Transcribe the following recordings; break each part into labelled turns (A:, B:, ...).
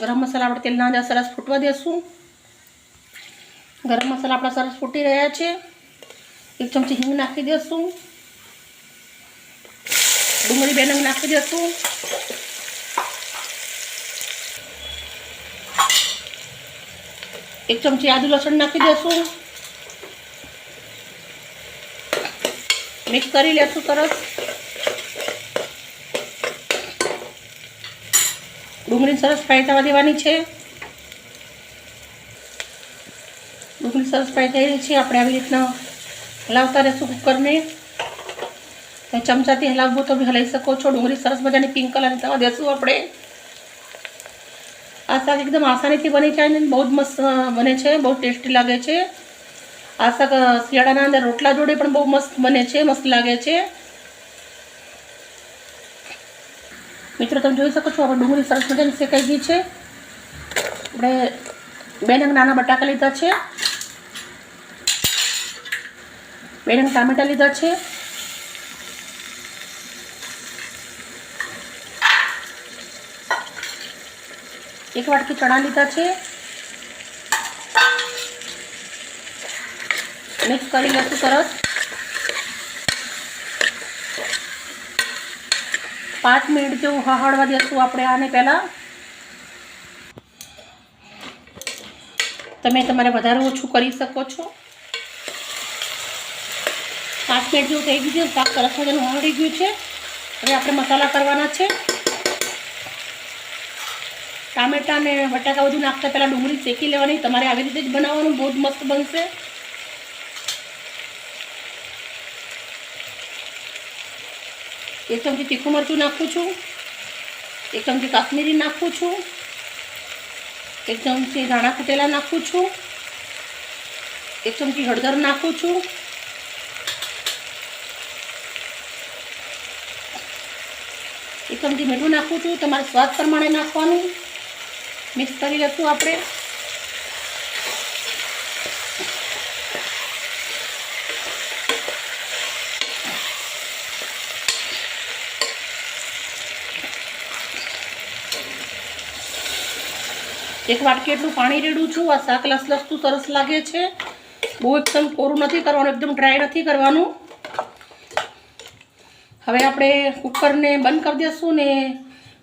A: ગરમ મસાલા આપણે તેલના અંદર સરસ ફૂટવા દેશું। ગરમ મસાલા આપણા સરસ ફૂટી રહ્યા છે। 1 ચમચી હિંગ નાખી દેશું। ડુંગળી 2 નંગ નાખી દેશું। एक चमची आदू लसण नाखी देसुं। मिक्स करी लेसुं सरस। डूंगળી सरस फ्राय थवा देवानी छे। डूंगળી सरस फ्राय थई रही छे। आपणे आवी रीतना हलावता रहेशुं कुकरने। चमचाथी हलाववो तो भी हलाई शको छो। डूंगળી सरस मजानी पिंक कलर थवा देशुं आपणे। आ शाक एकदम आसानी थी बनी जाए ने बहुत मस्त बने छे, बहुत टेस्टी लगे छे। आ शाक शियाळाना अंदर रोटला जोड़े पण बहुत मस्त बने छे, मस्त लागे छे। मित्रों तमे जोई शको छो आपणे डूंगળી सरस मजानी शेकाई गई छे। आपणे 2 नंग नाना बटाका लीधा छे, 2 नंग टामेटा लीधा छे, 1 वाटकी चना लीधा छे। मिक्स करी लेशुं सरस। 5 मिनिट जेवुं हळहळवा देशुं आपणे आने पहेला। तमे तमारे वधारे ओछुं करी शको छो। 5 मिनिट जेवुं थई गयुं छे। शाक सरस मजानुं हळहળી गयुं छे। हवे आपणे मसाला करवाना छे। टामेटा ने बटाका बधुं नाखता पहला डूंगળી शेकी लेवानी। तमारे આવી રીતે જ બનાવવાનું, बहुत मस्त बनशे। एक चमची तीखું મરચું નાખું છું, 1 ચમચી કાશ્મીરી નાખું છું, 1 ચમચી ધાણા કુટેલા નાખું છું, 1 ચમચી હળદર નાખું છું, 1 ચમચી મીઠું નાખું છું। તમારે સ્વાદ પ્રમાણે નાખવાનું। मिक्स करी लेशुं आपणे। एक वाटकी एटલું पाणी रेडું છું। आ શાક લસલસતું સરસ લાગે છે। બહુ એકદમ કોરું નથી કરવાનું, એકદમ ડ્રાય નથી કરવાનું। હવે આપણે કુકરને બંધ કરી દેશું ને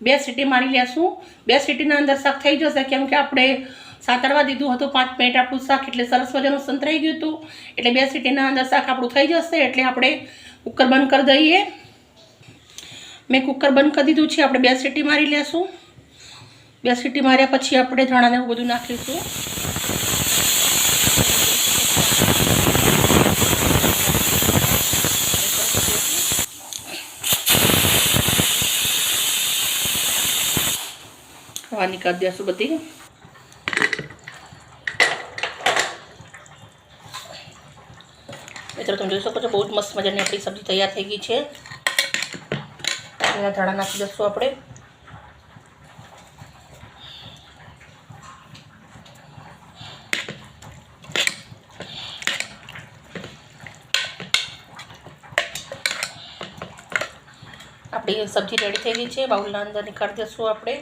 A: 2 सीटी मारी लेशुं। 2 सीटीना अंदर शाक थई जशे, केम के आपणे सातळवा दीधुं हतुं 5 मिनिट आपणुं शाक एटले सरस मजानुं संतराई गयुं हतुं। एटले 2 सीटीना अंदर शाक आपणुं थई जशे। एटले आपणे कुकर बंद कर दईए। मैं कुकर बंद कर दीधुं छे। आपणे 2 सीटी मारी लेशुं। 2 સીટી માર્યા પછી આપણે ધાણાને એવું બધું નાખીશું. હવા નીકાળી દઈશું બધી. મિત્રો તમે જોઈ શકો છો બહુ જ મસ્ત મજાની આપણી સબ્જી તૈયાર થઈ ગઈ છે. એના ધાણા નાખી દઈશું આપણે. આપણી સબ્જી રેડી થઈ ગઈ છે. બાઉલના અંદર નીકાળી દઈશું આપણે.